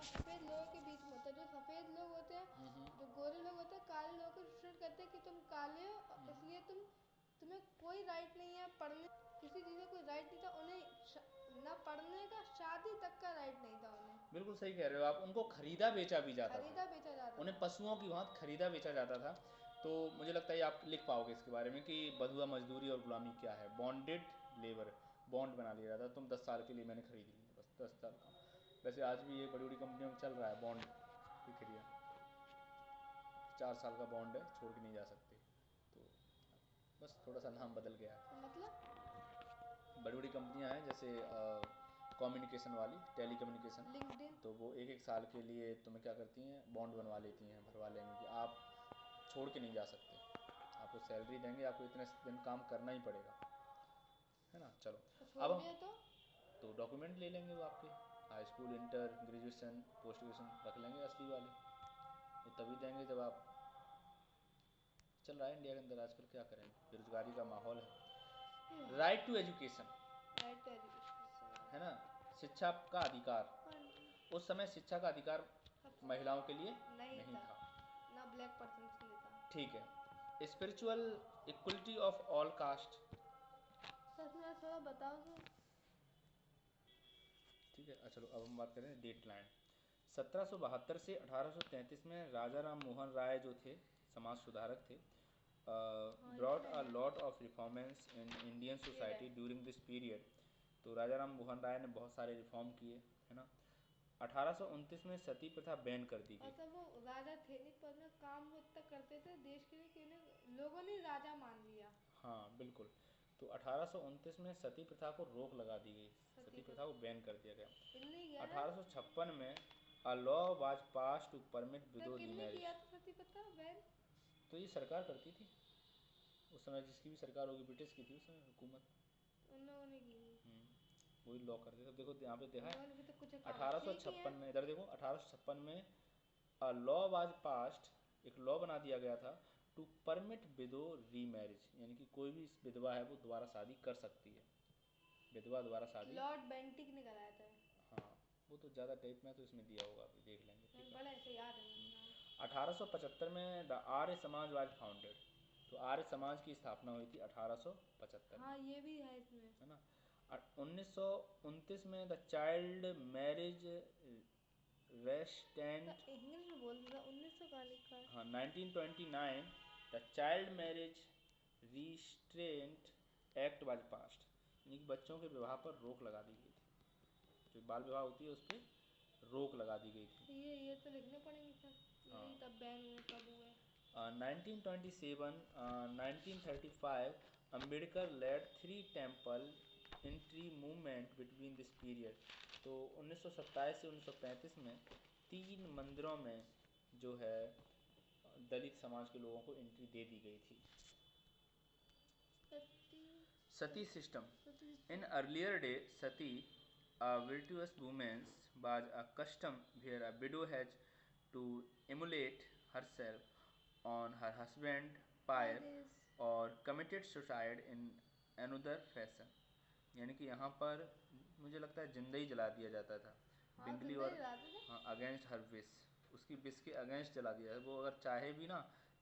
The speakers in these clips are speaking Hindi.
सफेद लोगों के बीच में होता है। जो सफेद लोग होते हैं, जो गोरे लोग होते हैं, काले लोगों को रिस्ट्रिक्ट करते हैं कि तुम काले हो, इसलिए तुम्हें कोई राइट नहीं है पढ़ने, किसी चीज़ का कोई राइट नहीं था उन्हें, ना पढ़ने का, शादी तक का राइट नहीं था उन्हें। बिल्कुल सही कह रहे हो आप। उनको खरीदा बेचा भी जाता था, खरीदा बेचा जाता उन्हें था। पशुओं की भांति खरीदा बेचा जाता था। तो मुझे लगता है आप लिख पाओगे इसके बारे में कि बंधुआ मजदूरी और गुलामी क्या है। बॉन्डेड लेबर, बॉन्ड बना लिया जाता, तुम 10 साल के लिए मैंने खरीद लिया, बस 10 साल का। वैसे आज भी ये बड़ी बड़ी कंपनियों में चल रहा है बॉन्ड प्रक्रिया, 4 साल का बॉन्ड है, छोड़ के नहीं जा सकते। तो बस थोड़ा सा नाम बदल गया है। मतलब बड़ी बड़ी कंपनियां हैं जैसे कम्युनिकेशन वाली, टेली कम्युनिकेशन, लिंक्डइन। तो वो एक एक साल के लिए तुम्हें क्या करती हैं, बॉन्ड बनवा लेती हैं, भरवा लेंगे कि आप छोड़ के नहीं जा सकते, आपको सैलरी देंगे, आपको इतने दिन काम करना ही पड़ेगा, है ना। चलो तो अब छोड़ हम दिया तो डॉक्यूमेंट ले लेंगे वो आपके, high school, inter, graduation, post graduation रख लेंगे असली वाले, वो तभी देंगे जब आप। चल रहा है इंडिया के अंदर आजकल, क्या करें, बेरोजगारी का माहौल है। Right to education, right to education है ना, शिक्षा का अधिकार। उस समय शिक्षा का अधिकार महिलाओं के लिए नहीं नहीं था, था। ना ब्लैक पर्सन के लिए था। ठीक है। Spiritual equality of all caste. सच में थोड़ा बताओ तो। ठीक है, चलो अब हम बात करें डेट लाइन। 1772 से 1833 में राजा राम मोहन राय जो थे, समाज सुधारक थे, brought a lot of reforms in Indian society during this period. तो राजा राम मोहन राय ने बहुत सारे रिफॉर्म किए, है ना। 1829 में सती प्रथा बैन कर दी गई। मतलब वो राजा थे नहीं, पर ना काम वो इतना करते थे देश के लिए कि उन्हें लोगों ने राजा मान लिया। हाँ बिल्कुल। तो 1829 में सती प्रथा को रोक लगा दी गई, सती प्रथा को बैन कर दिया गया। किसने किया था? 1856 में a law was pass to permit widow किसने रीमैरिज। किया था सती प्रथा बैन? तो ये सरकार करती थी उस समय, जिसकी भी सरकार होगी, ब्रिटिश की थी उस समय हुकूमत। उन लोगों ने की थी। वही लॉ करते थे। देखो यहाँ पे देखा उन है, लोगों ने भी तो कुछ काम अच्छे ही किए 1856 हैं। में, इधर देखो 1856 में अ लॉ वाज पास्ड, एक लॉ बना दिया गया था, टू परमिट विदो रीमैरिज, यानी कि कोई भी विधवा है वो दोबारा शादी कर सकती है, विधवा दोबारा शादी। लॉर्ड बेंटिक ने कराया था। हाँ, वो तो ज़्यादा टाइप में तो इसमें दिया होगा, अभी देख लेंगे, ठीक है। बड़ा ऐसे याद है मुझे नाम। 1875 में the Arya Samaj was founded. तो आर्य समाज की स्थापना हुई थी 1875 में, हाँ ये भी है इसमें। है ना। 1929 में द चाइल्ड मैरिज रेस्टेंट। इंग्लिश में बोल रहा 1900 का लिखा है। हाँ, 1929 the child marriage restraint act was passed, यानी कि बच्चों के विवाह पर रोक लगा दी गई थी, जो बाल विवाह होती है उस पर रोक लगा दी गई थी। ये तो लिखने पड़ेंगे सर, ये हाँ। नहीं तब बैन हुए कब हुए। 1927 1935 Ambedkar led 3 temple entry movement between this period. तो 1927 से 1935 में 3 मंदिरों में जो है दलित समाज के लोगों को एंट्री दे दी गई थी। सती system. In earlier day, sati, a virtuous woman, was a custom where a widow had to immolate herself on her husband's pyre or committed suicide in another fashion। यानी कि यहाँ पर मुझे लगता है जिंदा ही जला दिया जाता था, बिंगली और हाँ अगेंस्ट हर विश, उसकी विश के अगेंस्ट जला दिया है। वो अगर चाहे भी ना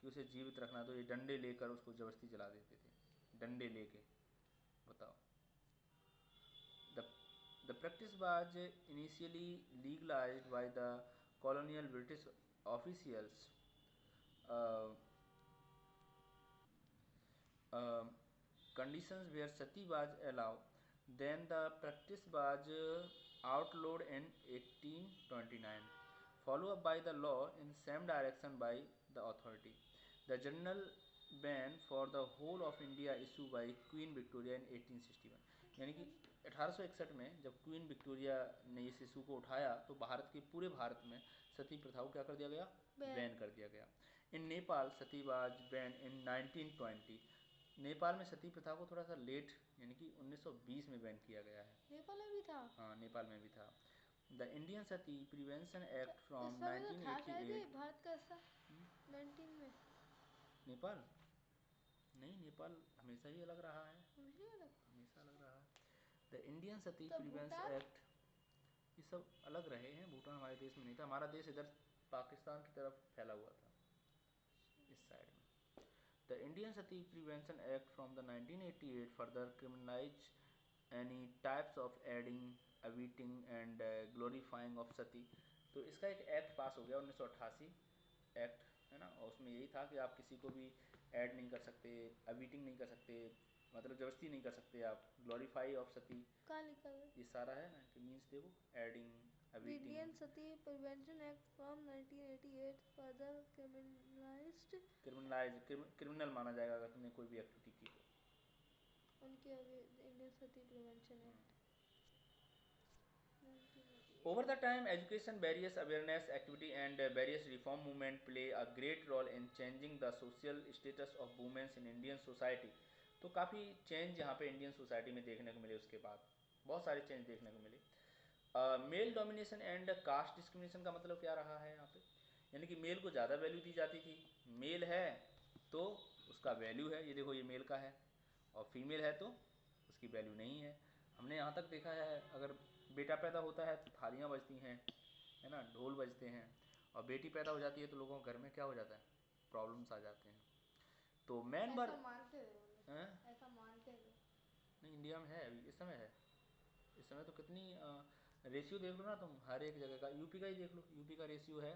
कि उसे जीवित रखना, तो ये डंडे लेकर उसको जबरदस्ती जला देते थे, डंडे लेके, बताओ। The the practice was initially legalised by the colonial British officials, uh, uh, conditions where sati was allowed. Then the practice was outlawed in 1829, followed up by the law in same direction by the authority. The general ban for the whole of India issued by Queen Victoria in 1861। यानी कि 1861 में जब क्वीन विक्टोरिया ने इस इशू को उठाया तो भारत के पूरे भारत में सती प्रथा को क्या कर दिया गया, बैन कर दिया गया। इन नेपाल सती वाज बैन इन 1920। नेपाल में सती प्रथा को थोड़ा सा लेट, यानी कि 1920 में बैन किया गया है। नेपाल में भी था? हाँ, नेपाल में भी था। The Indian sati prevention act from तो 1988। भारत का हिस्सा 19 में। नेपाल नहीं, नेपाल हमेशा ही अलग रहा है, मुझे नहीं लगा। हमेशा अलग रहा है। द इंडियन सती तो प्रिवेंशन भूटान? एक्ट ये सब अलग रहे हैं। भूटान हमारे देश में नहीं था, हमारा देश इधर पाकिस्तान की तरफ फैला हुआ था, इस साइड में। The Indian Sati Prevention Act from the 1988 further criminalized any types of adding, abetting and glorifying of sati। तो इसका एक एक्ट पास हो गया 1988 एक्ट, है ना, और उसमें यही था कि आप किसी को भी ऐड नहीं कर सकते, अबीटिंग नहीं कर सकते, मतलब जबरदस्ती नहीं कर सकते आप, ग्लोरीफाई ऑफ सती, कहाँ लिखा है ये सारा है ना कि मीन्स देखो aiding, abetting. Indian sati prevention act from 1988 further criminal माना जाएगा अगर तुमने कोई भी एक्टिविटी की तो। उनके आगे Indian sati prevention act. Over the time, education, various awareness activity and various reform movement play a great role in changing the social status of women in Indian society। तो काफ़ी चेंज यहाँ पे इंडियन सोसाइटी में देखने को मिले, उसके बाद बहुत सारे चेंज देखने को मिले। Male domination and caste discrimination का मतलब क्या रहा है यहाँ पे, यानी कि मेल को ज़्यादा वैल्यू दी जाती थी, मेल है तो उसका वैल्यू है, ये देखो ये मेल का है, और फीमेल है तो उसकी वैल्यू नहीं है। हमने यहाँ तक देखा है अगर बेटा पैदा होता है तो थालियाँ बजती हैं, है ना, ढोल बजते हैं, और बेटी पैदा हो जाती है तो लोगों के घर में क्या हो जाता है, प्रॉब्लम्स आ जाते हैं। तो मैन ऐसा वर मानते हो, ऐसा मानते हो? नहीं, इंडिया में है अभी, इस समय है, इस समय तो कितनी रेशियो देख लो ना तुम, हर एक जगह का, यूपी का ही देख लो, यूपी का रेशियो है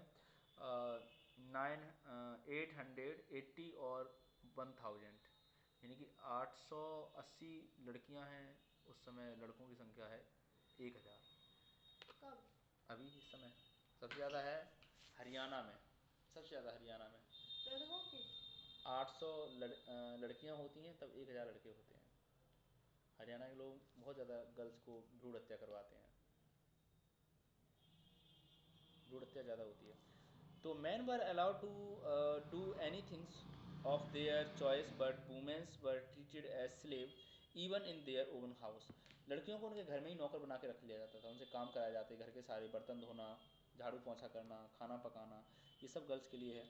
880 और 1000, यानी कि 880 लड़कियां हैं, उस समय लड़कों की संख्या है 1000। कब? अभी इस समय सबसे ज़्यादा है हरियाणा में, सबसे ज़्यादा हरियाणा में लड़कों की 800 लड़कियां होती हैं तब 1000 लड़के होते हैं। हरियाणा के लोग बहुत ज़्यादा गर्ल्स को भ्रूण हत्या करवाते हैं, भ्रूण हत्या ज़्यादा होती है। तो man were allowed to do any things of their choice but womens were treated as slave even in their own house. लड़कियों को उनके घर में ही नौकर बना के रख लिया जाता था, उनसे काम कराए जाते, घर के सारे बर्तन धोना, झाड़ू पोछा करना, खाना पकाना, ये सब गर्ल्स के लिए है।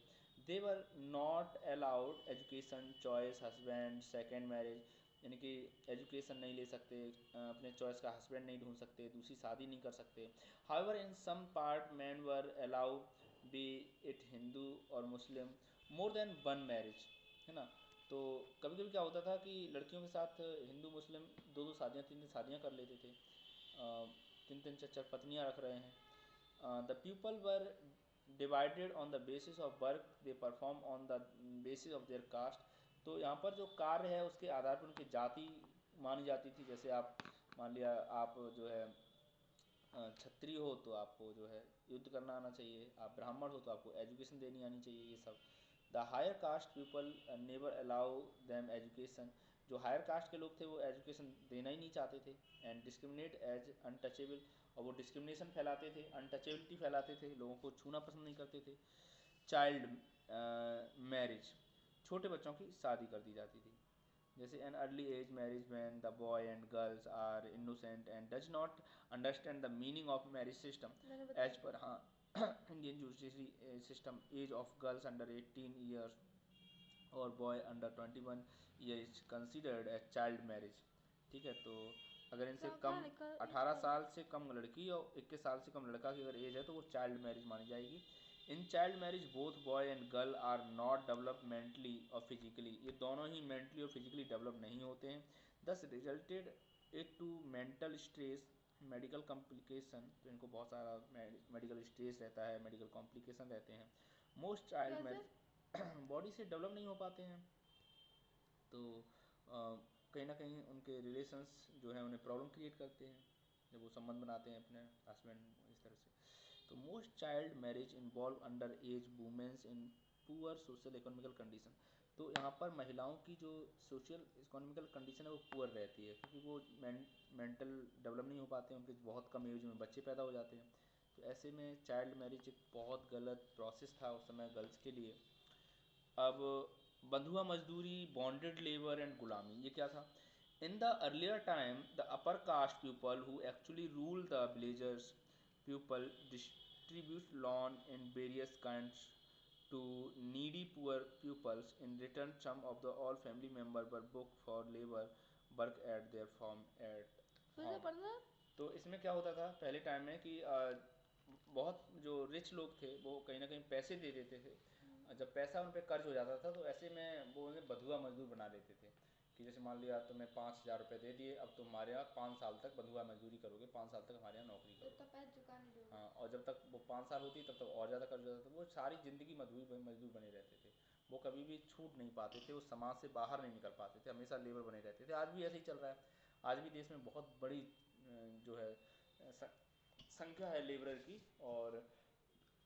They were not allowed education, choice, husband, second marriage, यानी कि एजुकेशन नहीं ले सकते, अपने चॉइस का हस्बैंड नहीं ढूंढ सकते, दूसरी शादी नहीं कर सकते। However in some part man were allow, be it Hindu और Muslim, more than one marriage, है ना। तो कभी कभी क्या होता था कि लड़कियों के साथ हिंदू मुस्लिम दो दो शादियाँ, तीन तीन शादियाँ कर लेते थे, तीन तीन चार चार पत्नियाँ रख रहे हैं। The people were divided on the basis of work they perform on the basis of their caste. तो यहाँ पर जो कार्य है उसके आधार पर उनकी जाति मानी जाती थी। जैसे आप मान लिया आप जो है क्षत्रिय हो तो आपको जो है युद्ध करना आना चाहिए, आप ब्राह्मण हो तो आपको एजुकेशन देनी आनी चाहिए, ये सब। The higher caste people never allow them education. जो हायर कास्ट के लोग थे वो एजुकेशन देना ही नहीं चाहते थे। एंड डिस्क्रिमिनेट एज अनटचेबल, और वो डिस्क्रिमिनेशन फैलाते थे, अनटचेबिलिटी फैलाते थे, लोगों को छूना पसंद नहीं करते थे। चाइल्ड मैरिज, छोटे बच्चों की शादी कर दी जाती थी। जैसे an early age marriage when the boy and girls are innocent and does not understand the meaning of marriage system age पर, हाँ, Indian judiciary system, age of girls under 18 years और boy under 21 year is considered as child marriage. ठीक है, तो अगर इनसे कम 18 साल से कम लड़की और 21 साल से कम लड़का की अगर एज है तो वो चाइल्ड मैरिज मानी जाएगी। In child marriage both boy and girl are not develop mentally और फिजिकली, ये दोनों ही मेंटली और फिजिकली डेवलप नहीं होते हैं। Thus resulted it to mental stress, medical complication, तो इनको बहुत सारा मेडिकल स्ट्रेस रहता है, मेडिकल कॉम्प्लिकेशन रहते हैं। मोस्ट चाइल्ड मैरिज बॉडी से डेवलप नहीं हो पाते हैं, तो कहीं ना कहीं उनके रिलेशंस जो है उन्हें प्रॉब्लम क्रिएट करते हैं जब वो संबंध बनाते हैं अपने हस्बैंड इस तरह से। तो most child marriage involve under age womens in poor social economical condition. तो यहाँ पर महिलाओं की जो सोशल इकोनॉमिकल कंडीशन है वो पुअर रहती है, क्योंकि वो मेंटल डेवलप नहीं हो पाते हैं, उनके बहुत कम एज में बच्चे पैदा हो जाते हैं। तो ऐसे में चाइल्ड मैरिज एक बहुत गलत प्रोसेस था उस समय गर्ल्स के लिए। अब बंधुआ मजदूरी, बॉन्डेड लेबर एंड गुलामी, ये क्या था? In the earlier time the upper caste people who actually rule the villagers people distribute log in various kinds to needy poor pupils. In return, some of the all family members were booked for labor work at their farm at फिर से home. पढ़ना। तो इसमें क्या होता था पहले टाइम में कि बहुत जो रिच लोग थे वो कहीं ना कहीं पैसे दे देते थे। जब पैसा उन पर कर्ज हो जाता था तो ऐसे में वो उन्हें बंधुआ मजदूर बना देते थे कि जैसे मान लिया तुम्हें 5,000 रुपये दे दिए, अब तुम हमारे यहाँ 5 साल तक बंधुआ मजदूरी करोगे, 5 साल तक हमारे यहाँ नौकरी जब करोगे। तक पैसे चुका नहीं दोगे। हाँ, और जब तक वो 5 साल होती तब तक और ज़्यादा कर्ज हो जाता था। वो सारी ज़िंदगी मजदूर मजदूर बने रहते थे, वो कभी भी छूट नहीं पाते थे, वो समाज से बाहर नहीं निकल पाते थे, हमेशा लेबर बने रहते थे। आज भी ऐसे ही चल रहा है। आज भी देश में बहुत बड़ी जो है संख्या है लेबरर की, और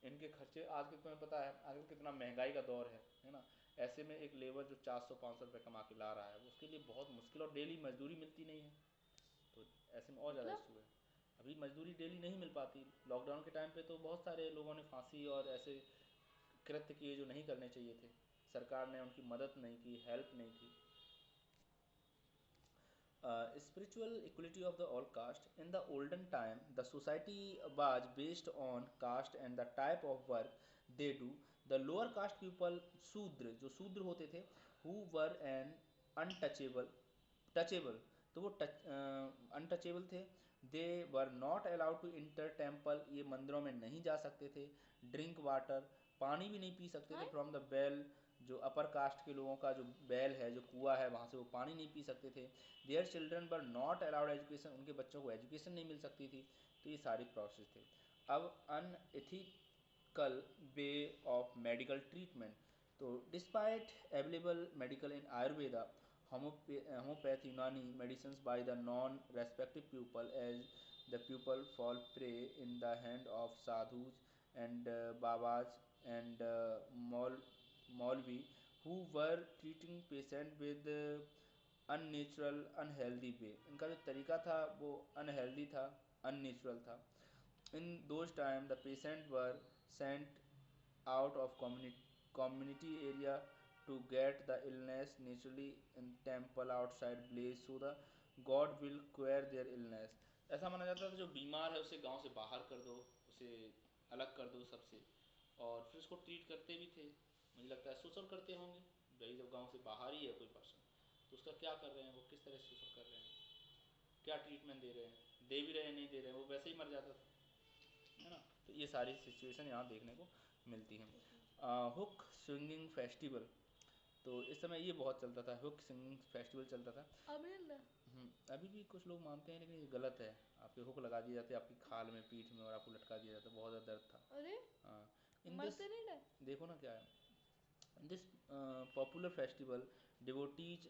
इनके खर्चे आज के तुम्हें पता है आजकल कितना महंगाई का दौर है ना। ऐसे में एक लेबर जो 400-500 रुपये कमा के ला रहा है उसके लिए बहुत मुश्किल, और डेली मजदूरी मिलती नहीं है, तो ऐसे में और ज़्यादा मतलब इशू है। अभी मजदूरी डेली नहीं मिल पाती। लॉकडाउन के टाइम पे तो बहुत सारे लोगों ने फांसी और ऐसे कृत्य किए जो नहीं करने चाहिए थे, सरकार ने उनकी मदद नहीं की, हेल्प नहीं की। Spiritual equality of the all caste. In the olden time, the society was based on caste and the type of work they do. The lower caste people, शूद्र, जो शूद्र होते थे, who were an untouchable, touchable, तो वो अनटचेबल थे। They were not allowed to enter temple, ये मंदिरों में नहीं जा सकते थे। ड्रिंक वाटर, पानी भी नहीं पी सकते थे हाँ फ्रॉम द बेल, जो अपर कास्ट के लोगों का जो बैल है, जो कुआं है, वहाँ से वो पानी नहीं पी सकते थे। Their children were not allowed education, उनके बच्चों को एजुकेशन नहीं मिल सकती थी। तो ये सारी प्रोसेस थे। अब unethical way of medical treatment, तो despite available medical in Ayurveda, homeopathy, Unani medicines by the non-respective pupil, as the pupil fall prey in the hand of sadhus and babas and Maulvi, who were treating patient with unnatural unhealthy वे। इनका जो तरीका था वो अनहेल्दी था, अननेचुरल था। In those time the patient were sent out of community area to get the illness naturally in temple outside blaze, so the god will cure their illness। ऐसा माना जाता था जो बीमार है उसे गांव से बाहर कर दो, उसे अलग कर दो सबसे, और फिर उसको ट्रीट करते भी थे। मुझे लगता है शोषण करते होंगे भाई, जब गांव से बाहर ही है कोई पर्सन तो उसका क्या कर रहे हैं, वो किस तरह से शोषण कर रहे हैं, क्या ट्रीटमेंट दे रहे हैं, दे भी रहे हैं नहीं दे रहे हैं, वो वैसे ही मर जाता था, है ना। तो ये सारी सिचुएशन यहाँ देखने को मिलती हैं। हुक स्विंगिंग फेस्टिवल, तो इस समय ये बहुत चलता था, हुक स्विंगिंग फेस्टिवल चलता था। अभी भी कुछ लोग मानते हैं लेकिन ये गलत है। आपके हुक लगा दिए जाते, आपकी खाल में, पीठ में, और आपको लटका दिया जाता, बहुत ज़्यादा दर्द था। अरे इन दिस, मरते नहीं रहे। देखो ना क्या है। In this popular festival, devotees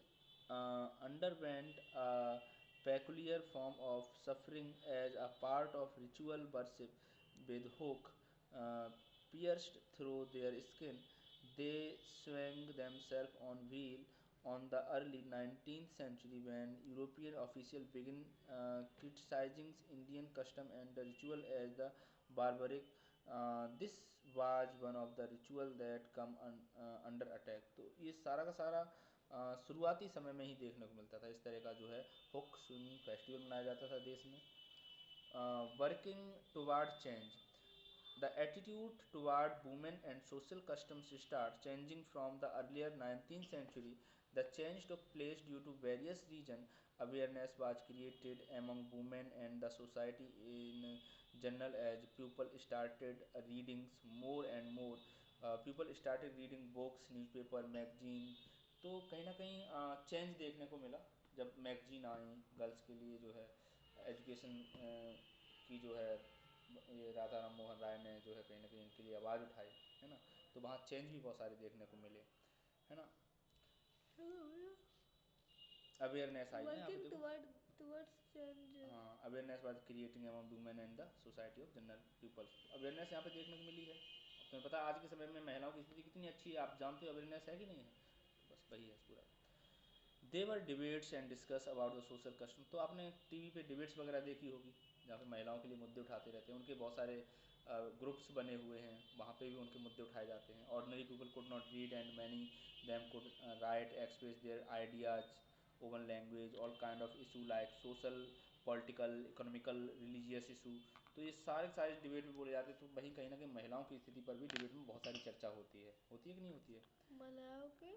underwent a peculiar form of suffering as a part of ritual worship, with hook pierced through their skin. They swung themselves on wheel. On the early 19th century, when European officials began criticizing Indian custom and the ritual as the barbaric, this was one of the ritual that come under attack। तो ये सारा का सारा शुरुआती समय में ही देखने को मिलता था। इस तरह का जो है हुक स्विंगिंग फेस्टिवल मनाया जाता था देश में। Working toward change, the attitude toward women and social customs start changing from the earlier 19th century. The change took place due to various reasons. Awareness was created among women and the society in general as people started reading more and more. People started reading books, newspaper, magazine। तो कहीं ना कहीं चेंज देखने को मिला जब मैगजीन आई गर्ल्स के लिए, जो है एजुकेशन की जो है, ये राधा राम मोहन राय ने जो है कहीं ना कहीं इनके लिए आवाज़ उठाई, है ना। तो वहाँ चेंज भी बहुत सारे देखने को मिले, है ना। अवेयरनेस आई ना यहाँ पे, वर्किंग देखो। Towards change. हाँ, awareness was creating among women and the society of general peoples, awareness यहाँ पे देखने को मिली है। अब तुम्हें पता है आज के समय में महिलाओं की स्थिति कितनी अच्छी है, आप जानते हो अवेयरनेस है कि नहीं है, तो बस वही है पूरा। They were debates and discuss about the social custom, तो आपने टीवी पे डिबेट्स वगैरह देखी होगी जहाँ पे महिलाओं के लिए मुद्दे उठाते रहते हैं, उनके बहुत सारे ग्रुप्स बने हुए हैं, वहाँ पे भी उनके मुद्दे उठाए जाते हैं। Ordinary people could not read and many them could write express their ideas, oven language, all kind of issue like social, political, economical, religious issue. तो ये सारे सारे डिबेट में बोले जाते हैं। तो वहीं कहीं ना कहीं महिलाओं की स्थिति पर भी डिबेट में बहुत सारी चर्चा होती है कि नहीं होती है। महिलाओं के